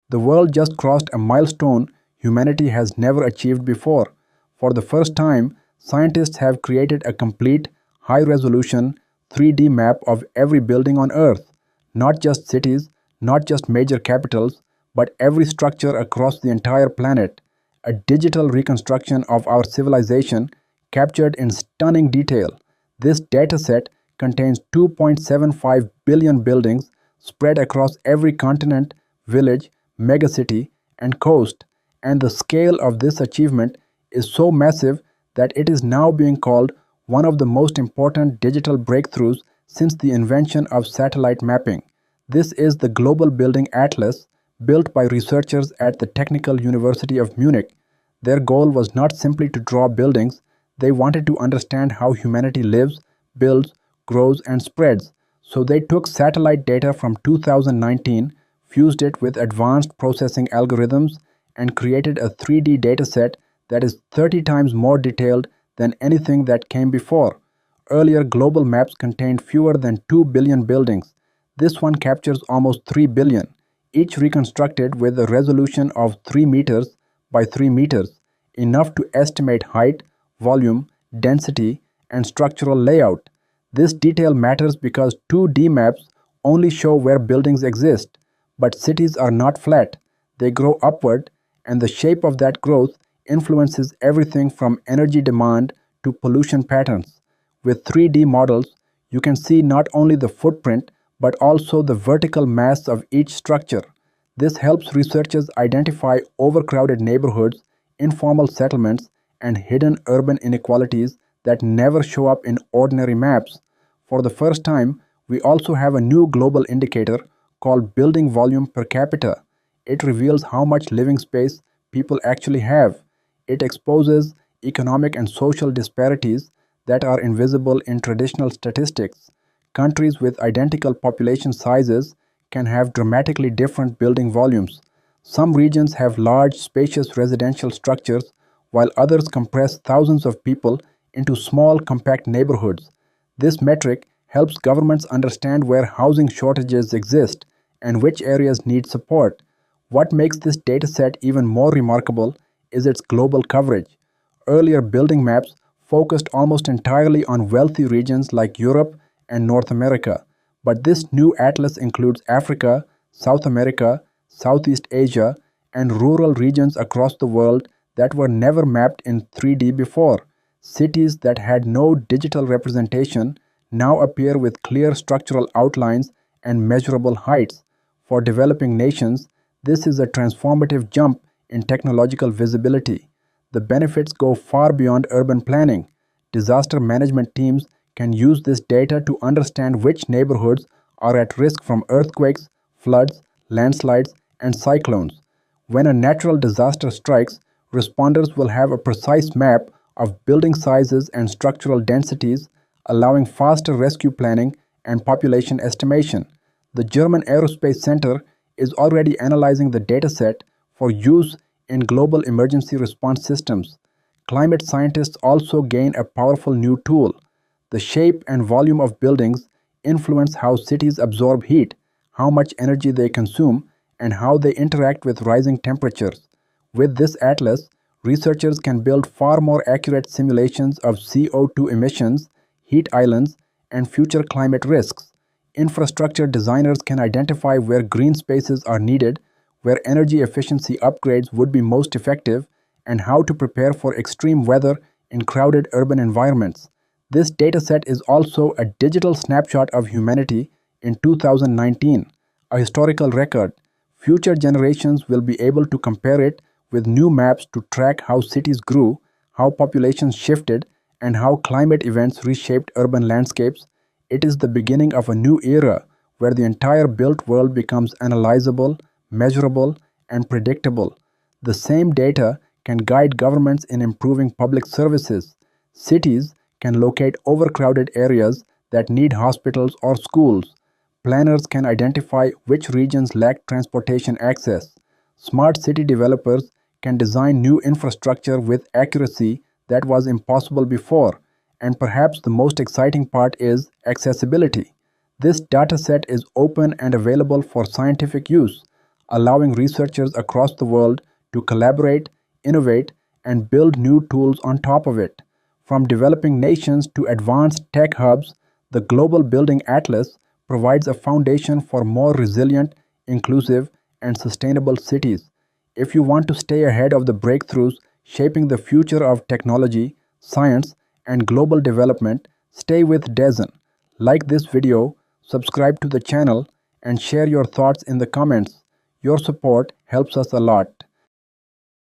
The world just crossed a milestone humanity has never achieved before. For the first time, scientists have created a complete, high-resolution 3D map of every building on Earth. Not just cities, not just major capitals, but every structure across the entire planet. A digital reconstruction of our civilization captured in stunning detail. This dataset contains 2.75 billion buildings spread across every continent, village, megacity, and coast, and the scale of this achievement is so massive that it is now being called one of the most important digital breakthroughs since the invention of satellite mapping. This is the Global Building Atlas, built by researchers at the Technical University of Munich. Their goal was not simply to draw buildings, they wanted to understand how humanity lives, builds, grows, and spreads. So they took satellite data from 2019, fused it with advanced processing algorithms, and created a 3D dataset that is 30 times more detailed than anything that came before. Earlier global maps contained fewer than 2 billion buildings. This one captures almost 3 billion, each reconstructed with a resolution of 3 meters by 3 meters, enough to estimate height, volume, density, and structural layout. This detail matters because 2D maps only show where buildings exist, but cities are not flat. They grow upward, and the shape of that growth influences everything from energy demand to pollution patterns. With 3D models, you can see not only the footprint but also the vertical mass of each structure. This helps researchers identify overcrowded neighborhoods, informal settlements, and hidden urban inequalities that never show up in ordinary maps. For the first time, we also have a new global indicator called building volume per capita. It reveals how much living space people actually have. It exposes economic and social disparities that are invisible in traditional statistics. Countries with identical population sizes can have dramatically different building volumes. Some regions have large, spacious residential structures, while others compress thousands of people into small, compact neighborhoods. This metric helps governments understand where housing shortages exist and which areas need support. What makes this dataset even more remarkable is its global coverage. Earlier building maps focused almost entirely on wealthy regions like Europe and North America, but this new atlas includes Africa, South America, Southeast Asia, and rural regions across the world that were never mapped in 3D before. Cities that had no digital representation now appear with clear structural outlines and measurable heights. For developing nations, this is a transformative jump in technological visibility. The benefits go far beyond urban planning. Disaster management teams can use this data to understand which neighborhoods are at risk from earthquakes, floods, landslides, and cyclones. When a natural disaster strikes, responders will have a precise map of building sizes and structural densities, allowing faster rescue planning and population estimation. The German Aerospace Center is already analyzing the dataset for use in global emergency response systems. Climate scientists also gain a powerful new tool. The shape and volume of buildings influence how cities absorb heat, how much energy they consume, and how they interact with rising temperatures. With this atlas, researchers can build far more accurate simulations of CO2 emissions, heat islands, and future climate risks. Infrastructure designers can identify where green spaces are needed, where energy efficiency upgrades would be most effective, and how to prepare for extreme weather in crowded urban environments. This dataset is also a digital snapshot of humanity in 2019, a historical record. Future generations will be able to compare it with new maps to track how cities grew, how populations shifted, and how climate events reshaped urban landscapes. It is the beginning of a new era where the entire built world becomes analyzable, measurable, and predictable. The same data can guide governments in improving public services. Cities can locate overcrowded areas that need hospitals or schools. Planners can identify which regions lack transportation access. Smart city developers can design new infrastructure with accuracy that was impossible before. And perhaps the most exciting part is accessibility. This dataset is open and available for scientific use. allowing researchers across the world to collaborate, innovate, and build new tools on top of it. From developing nations to advanced tech hubs, the Global Building Atlas provides a foundation for more resilient, inclusive, and sustainable cities. If you want to stay ahead of the breakthroughs shaping the future of technology, science, and global development, stay with Dezen. Like this video, subscribe to the channel, and share your thoughts in the comments. Your support helps us a lot.